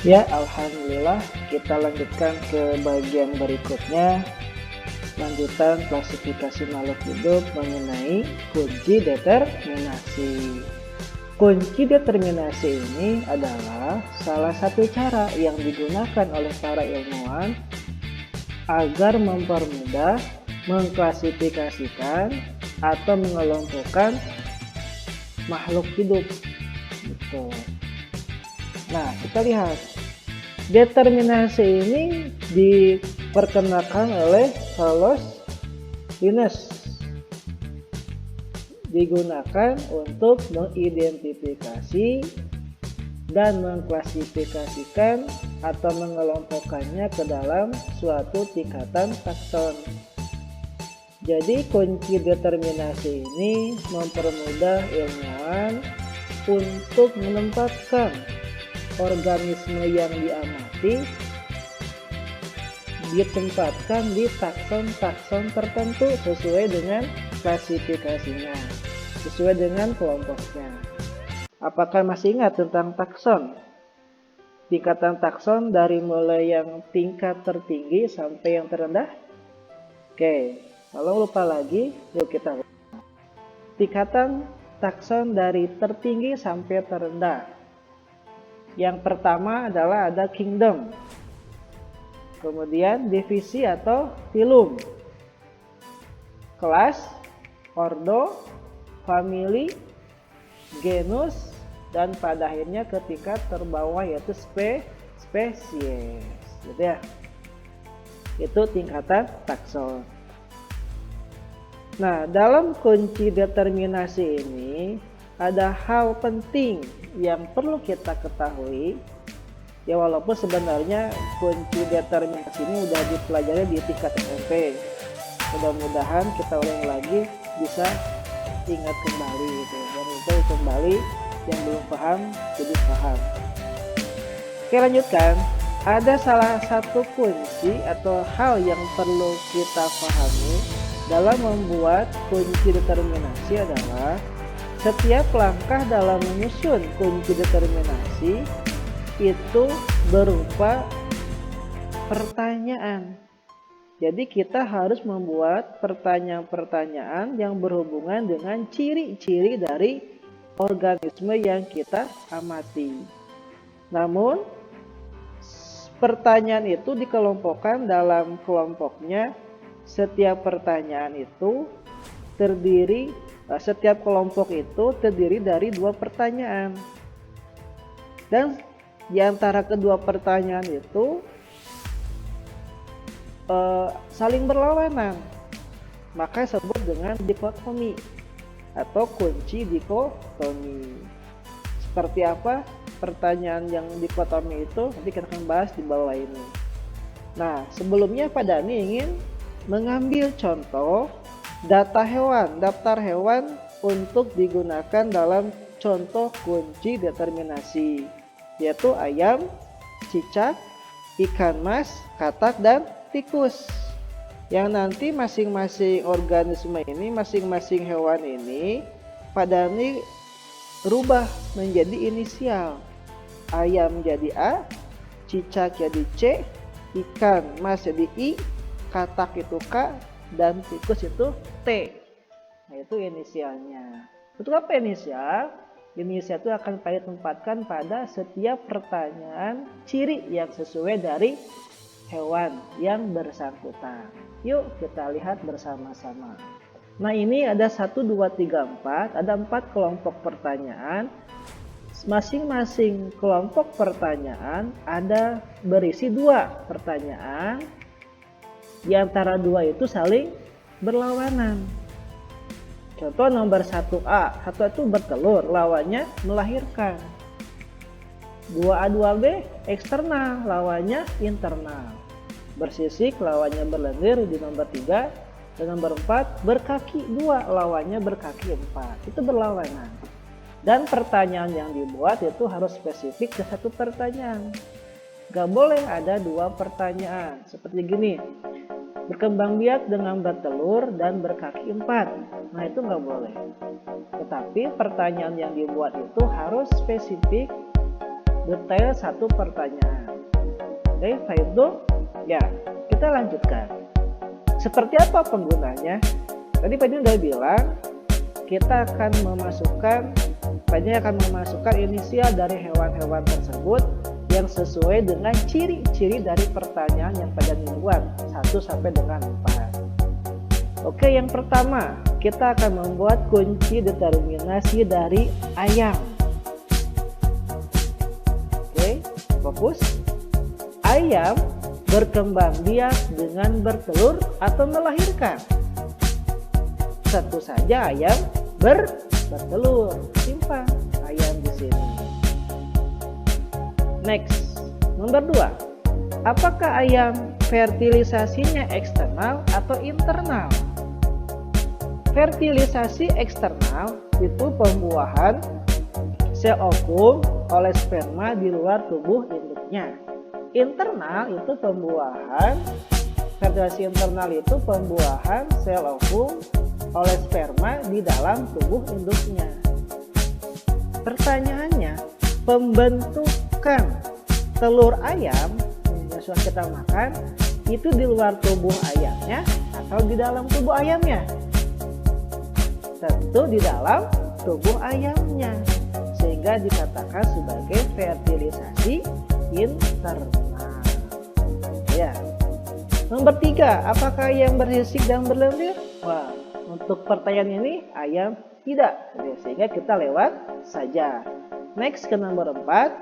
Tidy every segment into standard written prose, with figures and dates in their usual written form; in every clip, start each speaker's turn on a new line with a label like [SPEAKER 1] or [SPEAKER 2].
[SPEAKER 1] Ya, alhamdulillah kita lanjutkan ke bagian berikutnya. Lanjutan klasifikasi makhluk hidup mengenai kunci determinasi. Kunci determinasi ini adalah salah satu cara yang digunakan oleh para ilmuwan agar mempermudah mengklasifikasikan atau mengelompokkan makhluk hidup. Gitu. Nah, kita lihat. Determinasi ini diperkenalkan oleh Charles Linus. Digunakan untuk mengidentifikasi dan mengklasifikasikan atau mengelompokkannya ke dalam suatu tingkatan takson. Jadi kunci determinasi ini mempermudah ilmuwan untuk menempatkan organisme yang diamati ditempatkan di takson-takson tertentu sesuai dengan klasifikasinya, sesuai dengan kelompoknya. Apakah masih ingat tentang takson? Tingkatan takson dari mulai yang tingkat tertinggi sampai yang terendah? Oke, kalau lupa lagi, yuk kita lihat. Tingkatan takson dari tertinggi sampai terendah. Yang pertama adalah ada kingdom, kemudian divisi atau filum, kelas, ordo, family, genus, dan pada akhirnya ketika terbawah yaitu spesies, gitu ya. Itu tingkatan takson. Nah, dalam kunci determinasi ini ada hal penting yang perlu kita ketahui. Ya, walaupun sebenarnya kunci determinasi ini udah dipelajari di tingkat SMP. Mudah-mudahan kita ulang lagi bisa ingat kembali gitu. Dan itu kembali yang belum paham jadi paham. Oke, lanjutkan. Ada salah satu kunci atau hal yang perlu kita pahami dalam membuat kunci determinasi adalah setiap langkah dalam menyusun kunci determinasi itu berupa pertanyaan. Jadi kita harus membuat pertanyaan-pertanyaan yang berhubungan dengan ciri-ciri dari organisme yang kita amati. Namun pertanyaan itu dikelompokkan dalam kelompoknya. Setiap pertanyaan itu setiap kelompok itu terdiri dari 2 pertanyaan. Dan di antara kedua pertanyaan itu saling berlawanan. Maka disebut dengan dikotomi atau kunci dikotomi. Seperti apa pertanyaan yang dikotomi itu? Nanti kita akan bahas di bawah ini. Nah, sebelumnya Pak Dani ingin mengambil contoh daftar hewan untuk digunakan dalam contoh kunci determinasi, yaitu ayam, cicak, ikan mas, katak, dan tikus. Yang nanti masing-masing organisme ini, masing-masing hewan ini Pak Dani rubah menjadi inisial. Ayam jadi A, cicak jadi C, ikan mas jadi I, katak itu K, dan tikus itu T. Nah, itu inisialnya. Untuk apa inisial? Inisial itu akan kita tempatkan pada setiap pertanyaan ciri yang sesuai dari hewan yang bersangkutan. Yuk kita lihat bersama-sama. Nah, ini ada 1, 2, 3, 4. Ada 4 kelompok pertanyaan. Masing-masing kelompok pertanyaan ada berisi 2 pertanyaan. Di antara 2 itu saling berlawanan. Contoh nomor 1A, 1 itu bertelur, lawannya melahirkan. 2A 2B eksternal, lawannya internal. Bersisik, lawannya berlendir di nomor 3. Dan nomor 4 berkaki 2, lawannya berkaki 4. Itu berlawanan. Dan pertanyaan yang dibuat itu harus spesifik ke 1 pertanyaan. Gak boleh ada 2 pertanyaan. Seperti gini. Berkembang biak dengan bertelur dan berkaki 4. Nah, itu nggak boleh. Tetapi pertanyaan yang dibuat itu harus spesifik detail satu pertanyaan. Oke, itu ya kita lanjutkan. Seperti apa penggunanya? Tadi Pak Jun udah bilang kita akan memasukkan inisial dari hewan-hewan tersebut yang sesuai dengan ciri-ciri dari pertanyaan yang Pak Jun buat 1 sampai dengan 4. Oke, yang pertama kita akan membuat kunci determinasi dari ayam. Oke, fokus. Ayam berkembang biak dengan bertelur atau melahirkan? Tentu saja ayam bertelur. Simpan ayam di sini. Next, nomor 2. Apakah ayam fertilisasinya eksternal atau internal? Fertilisasi eksternal itu pembuahan sel ovum oleh sperma di luar tubuh induknya. Internal itu fertilisasi internal itu pembuahan sel ovum oleh sperma di dalam tubuh induknya. Pertanyaannya, pembentukan telur ayam yang sudah kita makan itu di luar tubuh ayamnya atau di dalam tubuh ayamnya? Tentu di dalam tubuh ayamnya, sehingga dikatakan sebagai fertilisasi internal. Ya. Nomor 3, apakah ayam bersisik dan berlendir? Wah, untuk pertanyaan ini ayam tidak, sehingga kita lewat saja. Next ke nomor 4,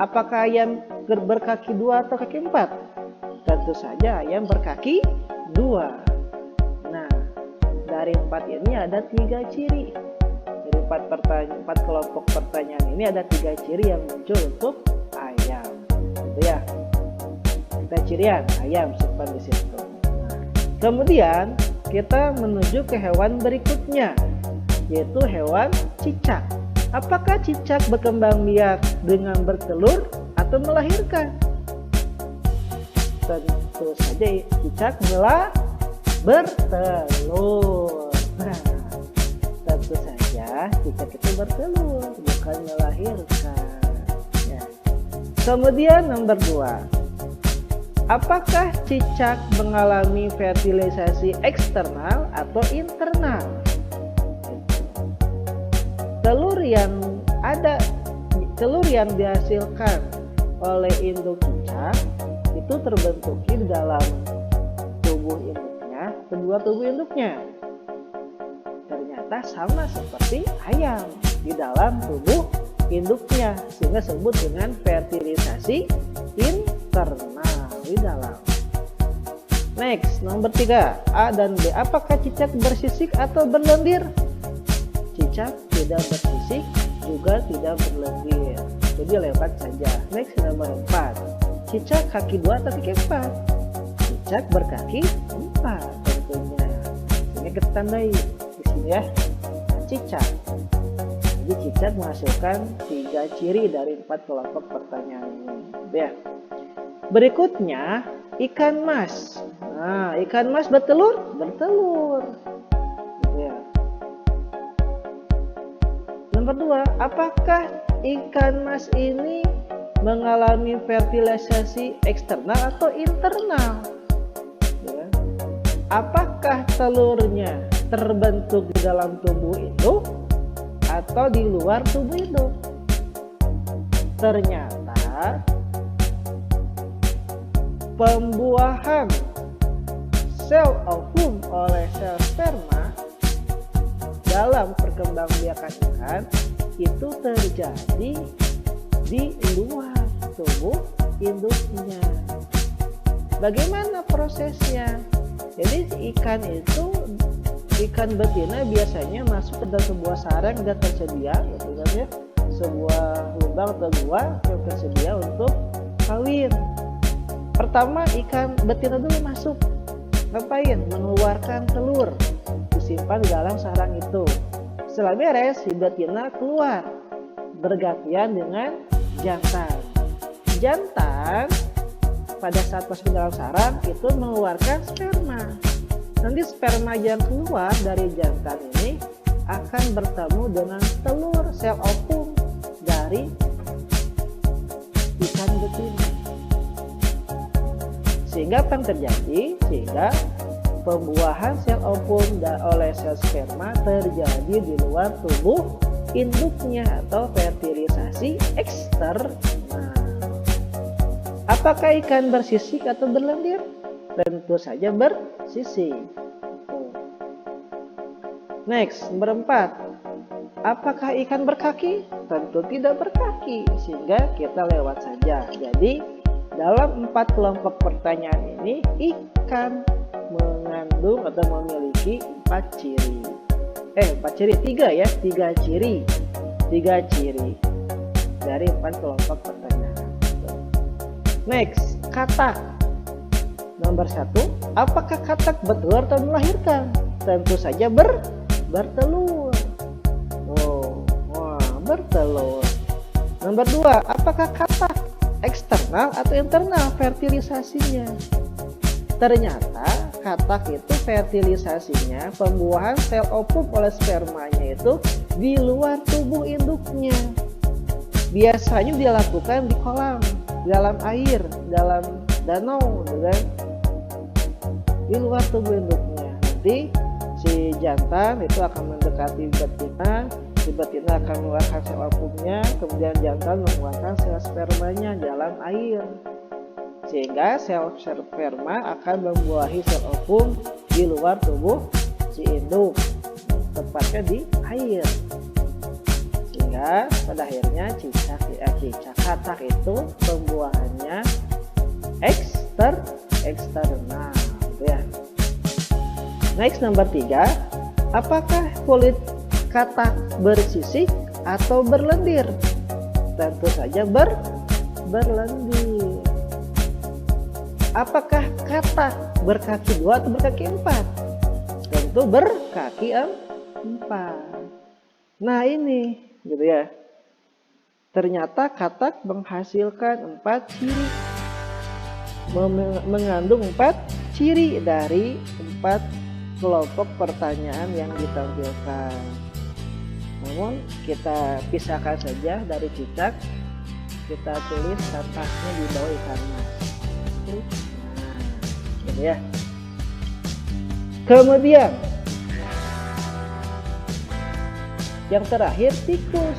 [SPEAKER 1] apakah ayam berkaki 2 atau kaki 4? Tentu saja ayam berkaki 2. Nah, dari 4 ini ada 3 ciri. Dari 4 kelompok pertanyaan ini ada 3 ciri yang muncul untuk ayam. Gitu ya. Kita cirian ayam simpan di situ. Nah, kemudian kita menuju ke hewan berikutnya, yaitu hewan cicak. Apakah cicak berkembang biak dengan bertelur atau melahirkan? Tentu saja cicak bertelur. Nah, tentu saja cicak itu bertelur, bukan melahirkan. Ya. Kemudian nomor 2, apakah cicak mengalami fertilisasi eksternal atau internal? Telur yang dihasilkan oleh induk cicak itu terbentuk di dalam tubuh induknya, kedua tubuh induknya. Ternyata sama seperti ayam di dalam tubuh induknya, sehingga disebut dengan fertilisasi internal di dalam. Next, nomor 3, A dan B. Apakah cicak bersisik atau berlendir? Cicak tidak bersisik, juga tidak berlendir, jadi lewat saja. Next, nomor 4, cicak kaki 2 atau kaki 4? Cicak berkaki 4 tentunya. Ini kita tandai di sini ya, cicak. Jadi cicak menghasilkan 3 ciri dari 4 kelompok pertanyaan ini. Ya. Berikutnya, ikan mas. Nah, ikan mas bertelur? Bertelur. Ya. Nomor 2, apakah ikan mas ini mengalami fertilisasi eksternal atau internal? Ya. Apakah telurnya terbentuk di dalam tubuh induk atau di luar tubuh induk? Ternyata pembuahan sel ovum oleh sel sperma dalam perkembangbiakan ikan itu terjadi di luar tubuh induknya. Bagaimana prosesnya? Jadi ikan betina biasanya masuk ke dalam sebuah sarang yang tersedia, gitu kan ya, sebuah lubang atau gua yang tersedia untuk kawin. Pertama ikan betina dulu masuk, ngapain? Mengeluarkan telur, disimpan di dalam sarang itu. Setelah beres, si betina keluar bergantian dengan jantan. Jantan pada saat masuk ke dalam sarang itu mengeluarkan sperma. Nanti sperma yang keluar dari jantan ini akan bertemu dengan telur sel ovum dari ikan betina. Sehingga apa yang terjadi? Sehingga pembuahan sel ovum oleh sel sperma terjadi di luar tubuh induknya atau fertilisasi eksternal. Apakah ikan bersisik atau berlendir? Tentu saja bersisik. Next, nomor 4. Apakah ikan berkaki? Tentu tidak berkaki, sehingga kita lewat saja. Jadi, dalam 4 kelompok pertanyaan ini, ikan mengandung atau memiliki 4 ciri. 3 ya, 3 ciri. 3 ciri dari 4 kelompok pertanyaan. Next, katak. Nomor 1, apakah katak bertelur atau melahirkan? Tentu saja bertelur. Bertelur. Nomor 2, apakah katak eksternal atau internal fertilisasinya? Ternyata katak itu fertilisasinya, pembuahan sel ovum oleh spermanya itu di luar tubuh induknya. Biasanya dilakukan di kolam, dalam air, dalam danau, di luar tubuh induknya. Nanti si jantan itu akan mendekati betina, si betina akan mengeluarkan sel ovumnya, kemudian jantan mengeluarkan sel spermanya dalam air, sehingga sel sperma akan membuahi sel ovum di luar tubuh si induk, tepatnya di air. Sehingga pada akhirnya cicak katak itu pembuahannya eksternal, ya. Next, nomor 3, apakah kulit katak bersisik atau berlendir? Tentu saja berlendir. Apakah katak berkaki 2 atau berkaki 4? Tentu berkaki 4. Nah ini gitu ya. Ternyata katak menghasilkan 4 ciri. Mengandung 4 ciri dari 4 kelompok pertanyaan yang ditampilkan. Namun kita pisahkan saja dari cicak, kita tulis kataknya di bawah ikan mas. Nah, gitu ya. Kemudian yang terakhir, tikus.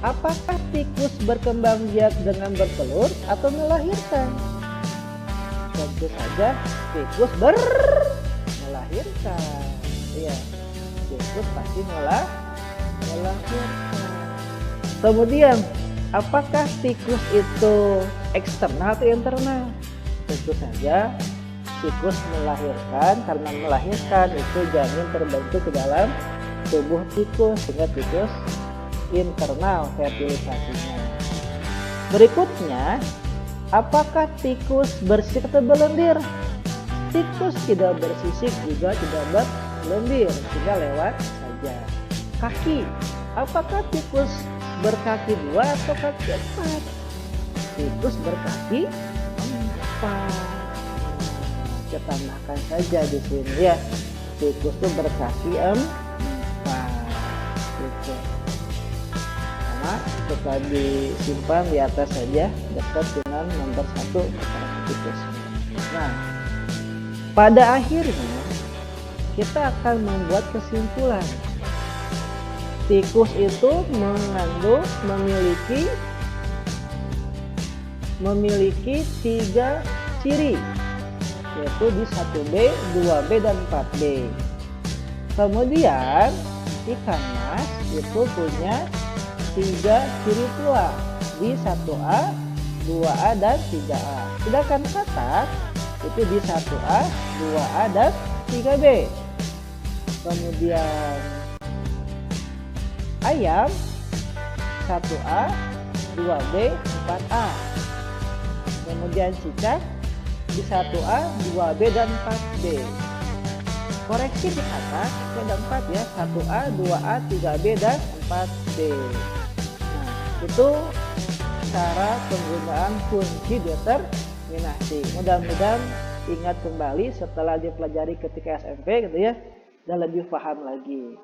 [SPEAKER 1] Apakah tikus berkembang biak dengan bertelur atau melahirkan? Tentu saja tikus melahirkan. Iya, tikus pasti melahirkan. Kemudian, apakah tikus itu eksternal atau internal? Tentu saja tikus melahirkan, karena melahirkan itu janin terbentuk ke dalam tubuh tikus, sehingga tikus internal fertilisasinya. Berikutnya, apakah tikus bersisik atau berlendir? Tikus tidak bersisik juga tidak berlendir, sehingga lewat saja. Kaki, apakah tikus berkaki 2 atau kaki 4? Tikus berkaki 4. Kita tambahkan saja di sini ya. Tikus itu berkaki 4. Gitu. Karena kita disimpan di atas saja dekat dengan nomor 1 keterangan tikus. Nah, pada akhirnya kita akan membuat kesimpulan. Tikus itu memiliki 3 ciri, yaitu di 1B, 2B, dan 4B. Kemudian ikan mas itu punya 3 ciri pula di 1A, 2A, dan 3A. Sedangkan katak itu di 1A, 2A, dan 3B. Kemudian ayam 1A, 2B, 4A. Kemudian cicak di 1A, 2B, dan 4B. Koreksi di atas ada 4 ya, 1A, 2A, 3B, dan 4B. Nah, itu cara penggunaan kunci determinasi. Mudah-mudahan ingat kembali setelah dipelajari ketika SMP gitu ya, dan lebih paham lagi.